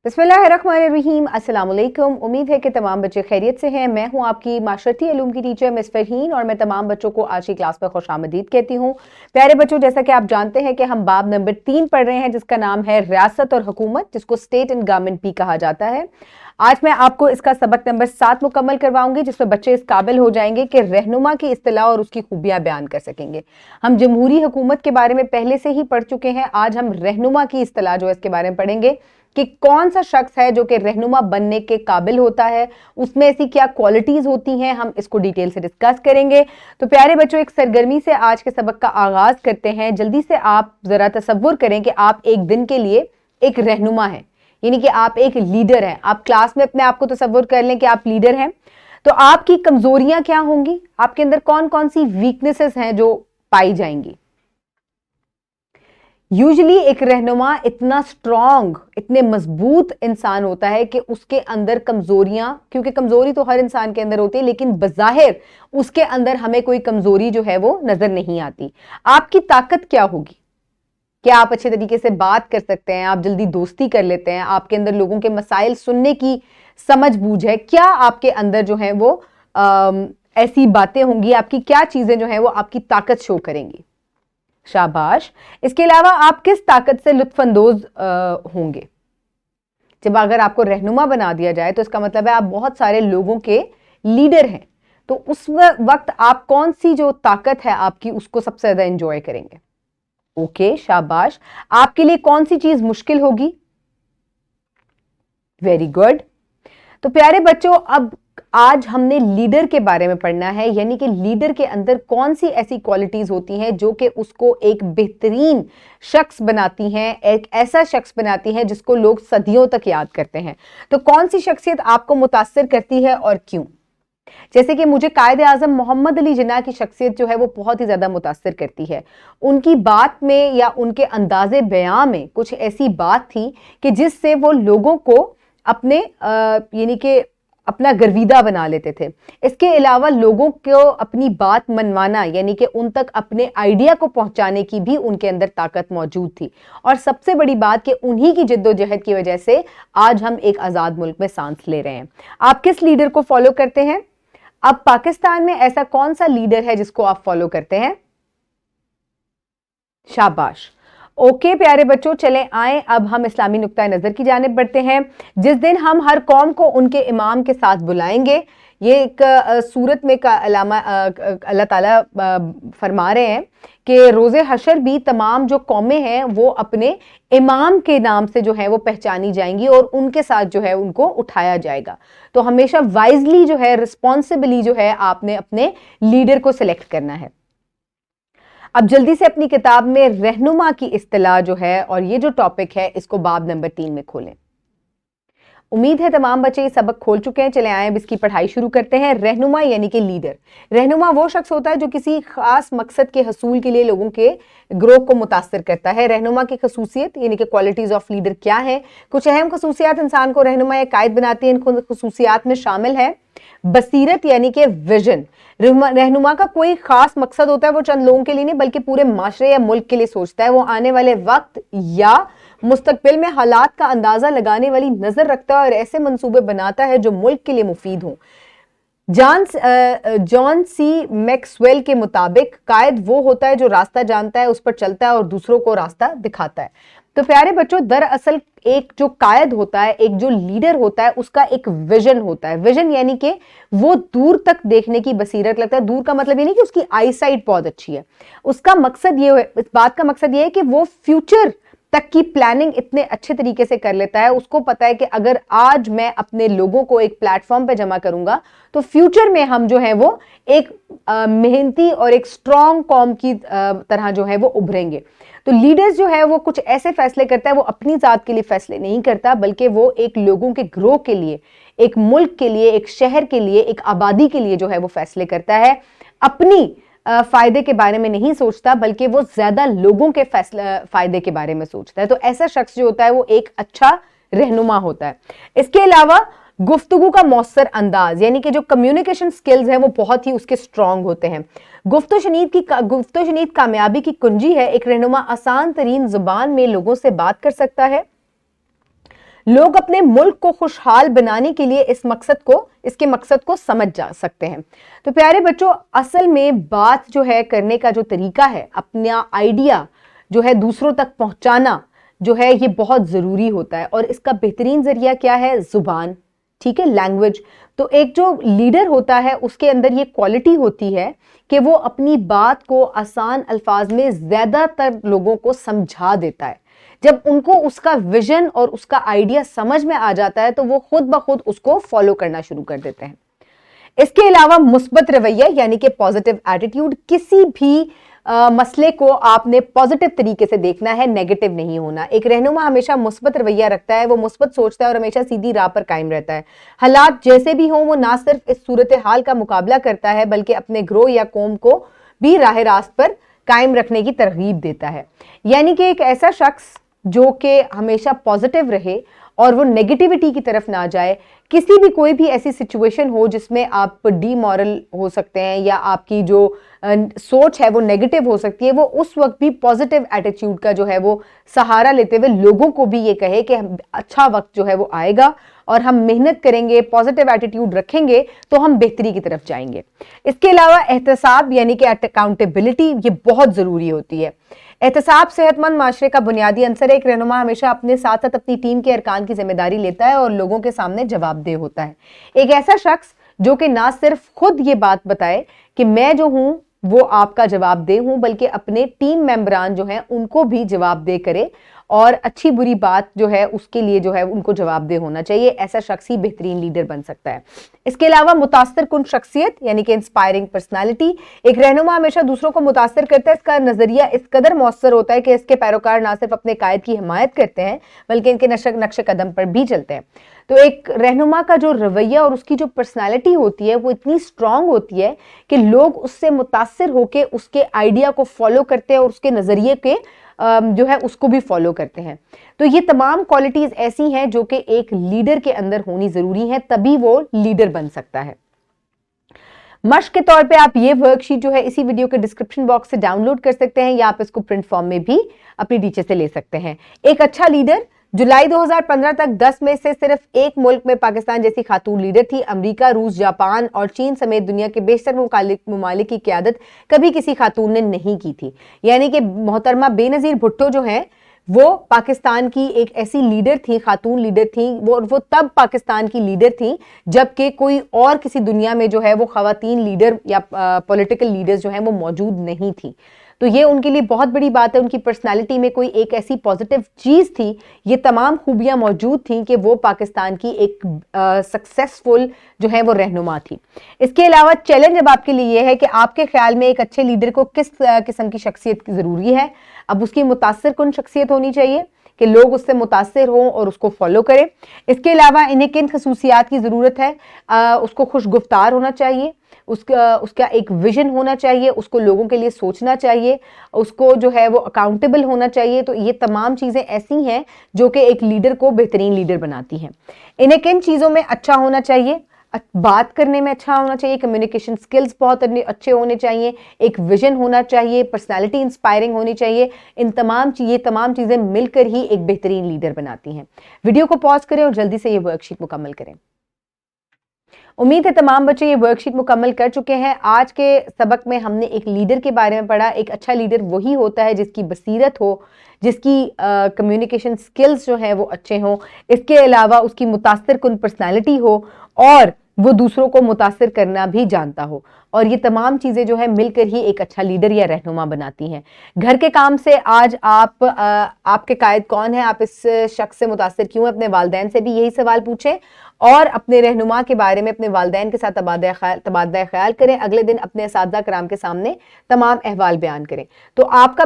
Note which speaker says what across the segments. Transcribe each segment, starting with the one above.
Speaker 1: बिस्मिल्लाहिर्रहमानिर्रहीम। अस्सलाम वालेकुम। उम्मीद है कि तमाम बच्चे खैरियत से हैं। मैं हूं आपकी माशरती उलूम की टीचर मिस फरहीन और मैं तमाम बच्चों को आज की क्लास पर खुशामदीद कहती हूं। प्यारे बच्चों, जैसा कि आप जानते हैं कि हम बाब नंबर 3 पढ़ रहे हैं जिसका नाम है रियासत और हुकूमत, जिसको स्टेट एंड गवर्नमेंट भी कहा जाता है। आज मैं आपको इसका सबक नंबर 7 मुकम्मल करवाऊंगी जिसमें बच्चे इस काबिल हो जाएंगे कि रहनुमा की इस्तिलाह और उसकी खूबियां बयान कर सकेंगे। हम जमहूरी हुकूमत के बारे में पहले से ही पढ़ चुके हैं। आज हम रहनुमा की इस्तिलाह जो है इसके बारे में पढ़ेंगे कि कौन सा शख्स है जो कि रहनुमा बनने के काबिल होता है, उसमें ऐसी क्या क्वालिटीज होती हैं, हम इसको डिटेल से डिस्कस करेंगे। तो प्यारे बच्चों, एक सरगर्मी से आज के सबक का आगाज करते हैं। जल्दी से आप जरा तसव्वुर करें कि आप एक दिन के लिए एक रहनुमा हैं, यानी कि आप एक लीडर हैं। आप क्लास में अपने आप को तसव्वुर कर लें कि आप लीडर हैं। तो आपकी कमजोरियां क्या होंगी, आपके अंदर कौन कौन सी वीकनेसेस हैं जो पाई जाएंगी। यूजुअली एक रहनुमा इतना स्ट्रांग, इतने मजबूत इंसान होता है कि उसके अंदर कमजोरियां, क्योंकि कमजोरी तो हर इंसान के अंदर होती है, लेकिन बज़ाहिर उसके अंदर हमें कोई कमजोरी जो है वो नजर नहीं आती। आपकी ताकत क्या होगी कि आप अच्छे तरीके से बात कर सकते हैं, आप जल्दी दोस्ती कर लेते हैं, आपके अंदर लोगों के मसाइल सुनने की समझ बूझ है। क्या आपके अंदर जो है वो ऐसी बातें होंगी, आपकी क्या चीजें जो है वो आपकी ताकत शो करेंगी। शाबाश। इसके अलावा आप किस ताकत से लुत्फानंदोज होंगे। जब अगर आपको रहनुमा बना दिया जाए तो इसका मतलब है आप बहुत सारे लोगों के लीडर हैं, तो उस वक्त आप कौन सी जो ताकत है आपकी उसको सबसे ज्यादा एंजॉय करेंगे। ओके, शाबाश। आपके लिए कौन सी चीज मुश्किल होगी। Very good. तो प्यारे बच्चों, अब आज हमने लीडर के बारे में पढ़ना है, यानी कि लीडर के अंदर कौन सी ऐसी क्वालिटीज होती हैं जो कि उसको एक बेहतरीन शख्स बनाती हैं, एक ऐसा शख्स बनाती हैं जिसको लोग सदियों तक याद करते हैं। तो कौन सी शख्सियत आपको मुतासिर करती है और क्यों। जैसे कि मुझे कायद आजम मोहम्मद अली जिन्ना की शख्सियत जो है वो बहुत ही ज्यादा मुतासिर करती है। उनकी बात में या उनके अंदाजे बयां में कुछ ऐसी बात थी कि जिससे वो लोगों को अपने यानी कि अपना गर्विदा बना लेते थे। इसके अलावा लोगों को अपनी बात मनवाना, यानी कि उन तक अपने आइडिया को पहुंचाने की भी उनके अंदर ताकत मौजूद थी। और सबसे बड़ी बात कि उन्हीं की जिद्दोजहद की वजह से आज हम एक आजाद मुल्क में सांस ले रहे हैं। आप किस लीडर को फॉलो करते हैं। अब पाकिस्तान में ऐसा कौन सा लीडर है जिसको आप फॉलो करते हैं। शाबाश। ओके प्यारे बच्चों, चले आए अब हम इस्लामी नुक्ता नजर की जानिब बढ़ते हैं। जिस दिन हम हर कौम को उनके इमाम के साथ बुलाएंगे, ये एक सूरत में का अलामा अल्लाह ताला फरमा रहे हैं कि रोज़े हशर भी तमाम जो कौमें हैं वो अपने इमाम के नाम से जो है वो पहचानी जाएंगी और उनके साथ जो है उनको उठाया जाएगा। तो हमेशा वाइजली जो है, रिस्पॉन्सिबली जो है, आपने अपने लीडर को सिलेक्ट करना है। अब जल्दी से अपनी किताब में रहनुमा की इस्तिलाह जो है और ये जो टॉपिक है इसको बाब नंबर 3 में खोलें। उम्मीद है तमाम बच्चे ये सबक खोल चुके हैं। चले आए अब इसकी पढ़ाई शुरू करते हैं। रहनुमा यानी कि लीडर। रहनुमा वो शख्स होता है जो किसी खास मकसद के हसूल के लिए लोगों के ग्रोह को मुतासर करता है। रहनुमा की खसूसियत यानी कि क्वालिटीज ऑफ लीडर क्या है। कुछ अहम खसूसियात इंसान को रहनुमा या कायद बनाती है। इन खसूसियात में शामिल है बसीरत यानी कि विजन। रहनुमा का कोई खास मकसद होता है, वो चंद लोगों के लिए नहीं बल्कि पूरे माशरे या मुल्क के लिए सोचता है। वो आने वाले वक्त या मुस्तकबिल में हालात का अंदाजा लगाने वाली नजर रखता है और ऐसे मंसूबे बनाता है जो मुल्क के लिए मुफीद हों। जॉन सी मैक्सवेल के मुताबिक कायद वो होता है जो रास्ता जानता है, उस पर चलता है और दूसरों को रास्ता दिखाता है। तो प्यारे बच्चों, दरअसल एक जो कायद होता है, एक जो लीडर होता है, उसका एक विजन होता है। विजन यानी कि वो दूर तक देखने की बसीरत लगता है। दूर का मतलब ये नहीं कि उसकी आई साइट बहुत अच्छी है। उसका मकसद ये है, इस बात का मकसद ये है कि वो फ्यूचर तक की प्लानिंग इतने अच्छे तरीके से कर लेता है। उसको पता है कि अगर आज मैं अपने लोगों को एक प्लेटफॉर्म पे जमा करूंगा तो फ्यूचर में हम जो है वो एक मेहनती और एक स्ट्रॉन्ग कौम की तरह जो है वो उभरेंगे। तो लीडर्स जो है वो कुछ ऐसे फैसले करता है, वो अपनी जात के लिए फैसले नहीं करता बल्कि वो एक लोगों के ग्रोह के लिए, एक मुल्क के लिए, एक शहर के लिए, एक आबादी के लिए जो है वो फैसले करता है। अपनी फायदे के बारे में नहीं सोचता बल्कि वो ज्यादा लोगों के फायदे के बारे में सोचता है। तो ऐसा शख्स जो होता है वो एक अच्छा रहनुमा होता है। इसके अलावा गुफ्तगू का मौसर अंदाज यानी कि जो कम्युनिकेशन स्किल्स हैं वो बहुत ही उसके स्ट्रांग होते हैं। गुफ्तशनीद कामयाबी की कुंजी है। एक रहनुमा आसान तरीन जुबान में लोगों से बात कर सकता है, لوگ اپنے ملک کو خوشحال بنانے کے لیے اس کے مقصد کو سمجھ جا سکتے ہیں۔ تو پیارے بچوں، اصل میں بات جو ہے کرنے کا جو طریقہ ہے، اپنا آئیڈیا جو ہے دوسروں تک پہنچانا جو ہے یہ بہت ضروری ہوتا ہے، اور اس کا بہترین ذریعہ کیا ہے؟ زبان، ٹھیک ہے، لینگویج۔ تو ایک جو لیڈر ہوتا ہے اس کے اندر یہ کوالٹی ہوتی ہے کہ وہ اپنی بات کو آسان الفاظ میں زیادہ تر لوگوں کو سمجھا دیتا ہے۔ جب ان کو اس کا ویژن اور اس کا آئیڈیا سمجھ میں آ جاتا ہے تو وہ خود بخود اس کو فالو کرنا شروع کر دیتے ہیں۔ اس کے علاوہ مثبت رویہ یعنی کہ پازیٹیو ایٹیٹیوڈ، کسی بھی مسئلے کو آپ نے پازیٹیو طریقے سے دیکھنا ہے، نیگیٹو نہیں ہونا۔ ایک رہنما ہمیشہ مثبت رویہ رکھتا ہے، وہ مثبت سوچتا ہے اور ہمیشہ سیدھی راہ پر قائم رہتا ہے۔ حالات جیسے بھی ہوں وہ نہ صرف اس صورتحال کا مقابلہ کرتا ہے بلکہ اپنے گروہ یا قوم کو بھی راہ راست پر قائم رکھنے کی ترغیب دیتا ہے۔ یعنی کہ ایک ایسا شخص جو کہ ہمیشہ پازیٹیو رہے اور وہ نیگیٹیوٹی کی طرف نہ جائے، کسی بھی کوئی بھی ایسی سچویشن ہو جس میں آپ ڈی مورل ہو سکتے ہیں یا آپ کی جو سوچ ہے وہ نیگیٹو ہو سکتی ہے، وہ اس وقت بھی پازیٹیو ایٹیٹیوڈ کا جو ہے وہ سہارا لیتے ہوئے لوگوں کو بھی یہ کہے کہ اچھا وقت جو ہے وہ آئے گا اور ہم محنت کریں گے، پازیٹیو ایٹیٹیوڈ رکھیں گے تو ہم بہتری کی طرف جائیں گے۔ اس کے علاوہ احتساب یعنی کہ اکاؤنٹیبلٹی یہ بہت ضروری ہوتی ہے۔ احتساب صحت مند معاشرے کا بنیادی عنصر ہے۔ ایک رہنما ہمیشہ اپنے ساتھ ساتھ اپنی ٹیم کے ارکان کی ذمہ داری لیتا ہے اور لوگوں کے سامنے جواب دہ ہوتا ہے۔ ایک ایسا شخص جو کہ نہ صرف خود یہ بات بتائے کہ میں جو ہوں وہ آپ کا جواب دہ ہوں، بلکہ اپنے ٹیم ممبران جو ہیں ان کو بھی جواب دہ کرے اور اچھی بری بات جو ہے اس کے لیے جو ہے ان کو جواب دہ ہونا چاہیے۔ ایسا شخص ہی بہترین لیڈر بن سکتا ہے۔ اس کے علاوہ متاثر کن شخصیت یعنی کہ انسپائرنگ پرسنالٹی، ایک رہنما ہمیشہ دوسروں کو متاثر کرتا ہے۔ اس کا نظریہ اس قدر مؤثر ہوتا ہے کہ اس کے پیروکار نہ صرف اپنے قائد کی حمایت کرتے ہیں بلکہ ان کے نقش قدم پر بھی چلتے ہیں۔ تو ایک رہنما کا جو رویہ اور اس کی جو پرسنالٹی ہوتی ہے وہ اتنی سٹرونگ ہوتی ہے کہ لوگ اس سے متاثر ہو کے اس کے آئیڈیا کو فالو کرتے ہیں اور اس کے نظریے کے جو ہے اس کو بھی فالو کرتے ہیں۔ تو یہ تمام کوالٹیز ایسی ہیں جو کہ ایک لیڈر کے اندر ہونی ضروری ہیں، تبھی وہ لیڈر بن سکتا ہے۔ مشق کے طور پہ آپ یہ ورک شیٹ جو ہے اسی ویڈیو کے ڈسکرپشن باکس سے ڈاؤن لوڈ کر سکتے ہیں یا آپ اس کو پرنٹ فارم میں بھی اپنی ٹیچر سے لے سکتے ہیں۔ ایک اچھا لیڈر، جولائی 2015 تک 10 میں سے صرف ایک ملک میں پاکستان جیسی خاتون لیڈر تھی۔ امریکہ، روس، جاپان اور چین سمیت دنیا کے بیشتر ممالک کی قیادت کبھی کسی خاتون نے نہیں کی تھی۔ یعنی کہ محترمہ بے نظیر بھٹو جو ہیں وہ پاکستان کی ایک ایسی لیڈر تھی، خاتون لیڈر تھیں، وہ تب پاکستان کی لیڈر تھیں جبکہ کوئی اور کسی دنیا میں جو ہے وہ خواتین لیڈر یا پولیٹیکل لیڈرز جو ہیں وہ موجود نہیں تھی۔ تو یہ ان کے لیے بہت بڑی بات ہے، ان کی پرسنالٹی میں کوئی ایک ایسی پازیٹیو چیز تھی، یہ تمام خوبیاں موجود تھیں کہ وہ پاکستان کی ایک سکسیسفل جو ہے وہ رہنما تھی۔ اس کے علاوہ چیلنج اب آپ کے لیے یہ ہے کہ آپ کے خیال میں ایک اچھے لیڈر کو کس قسم کی شخصیت کی ضروری ہے؟ اب اس کی متاثر کن شخصیت ہونی چاہیے کہ لوگ اس سے متاثر ہوں اور اس کو فالو کریں۔ اس کے علاوہ انہیں کن خصوصیات کی ضرورت ہے؟ اس کو خوش گفتار ہونا چاہیے، اس کا ایک ویژن ہونا چاہیے، اس کو لوگوں کے لیے سوچنا چاہیے، اس کو جو ہے وہ اکاؤنٹیبل ہونا چاہیے۔ تو یہ تمام چیزیں ایسی ہیں جو کہ ایک لیڈر کو بہترین لیڈر بناتی ہیں۔ انہیں کن چیزوں میں اچھا ہونا چاہیے؟ بات کرنے میں اچھا ہونا چاہیے، کمیونیکیشن سکلز بہت اچھے ہونے چاہیے، ایک ویژن ہونا چاہیے، پرسنالٹی انسپائرنگ ہونی چاہیے۔ یہ تمام چیزیں مل کر ہی ایک بہترین لیڈر بناتی ہیں۔ ویڈیو کو پاز کریں اور جلدی سے یہ ورک شیٹ مکمل کریں۔ امید ہے تمام بچے یہ ورک شیٹ مکمل کر چکے ہیں۔ آج کے سبق میں ہم نے ایک لیڈر کے بارے میں پڑھا۔ ایک اچھا لیڈر وہی ہوتا ہے جس کی بصیرت ہو، جس کی کمیونیکیشن سکلز جو ہیں وہ اچھے ہوں، اس کے علاوہ اس کی متاثر کن پرسنالٹی ہو اور وہ دوسروں کو متاثر کرنا بھی جانتا ہو، اور یہ تمام چیزیں جو ہے مل کر ہی ایک اچھا لیڈر یا رہنما بناتی ہیں۔ گھر کے کام سے آج آپ کے قائد کون ہیں؟ آپ اس شخص سے متاثر کیوں ہیں؟ اپنے والدین سے بھی یہی سوال پوچھیں اور اپنے رہنما کے بارے میں اپنے والدین کے ساتھ تبادلہ خیال کریں۔ اگلے دن اپنے اساتذہ کرام کے سامنے تمام احوال بیان کریں۔ تو آپ کا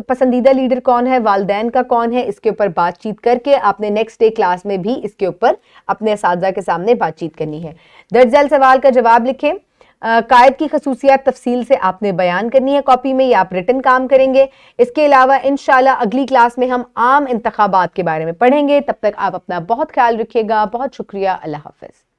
Speaker 1: پسندیدہ لیڈر کون ہے، والدین کا کون ہے، اس کے اوپر بات چیت کر کے آپ نے نیکسٹ ڈے کلاس میں بھی اس کے اوپر اپنے اساتذہ کے سامنے بات چیت کرنی ہے۔ درج ذیل سوال کا جواب لکھیں۔ قائد کی خصوصیات تفصیل سے آپ نے بیان کرنی ہے کاپی میں، یا آپ ریٹن کام کریں گے۔ اس کے علاوہ انشاءاللہ اگلی کلاس میں ہم عام انتخابات کے بارے میں پڑھیں گے۔ تب تک آپ اپنا بہت خیال رکھیے گا۔ بہت شکریہ۔ اللہ حافظ۔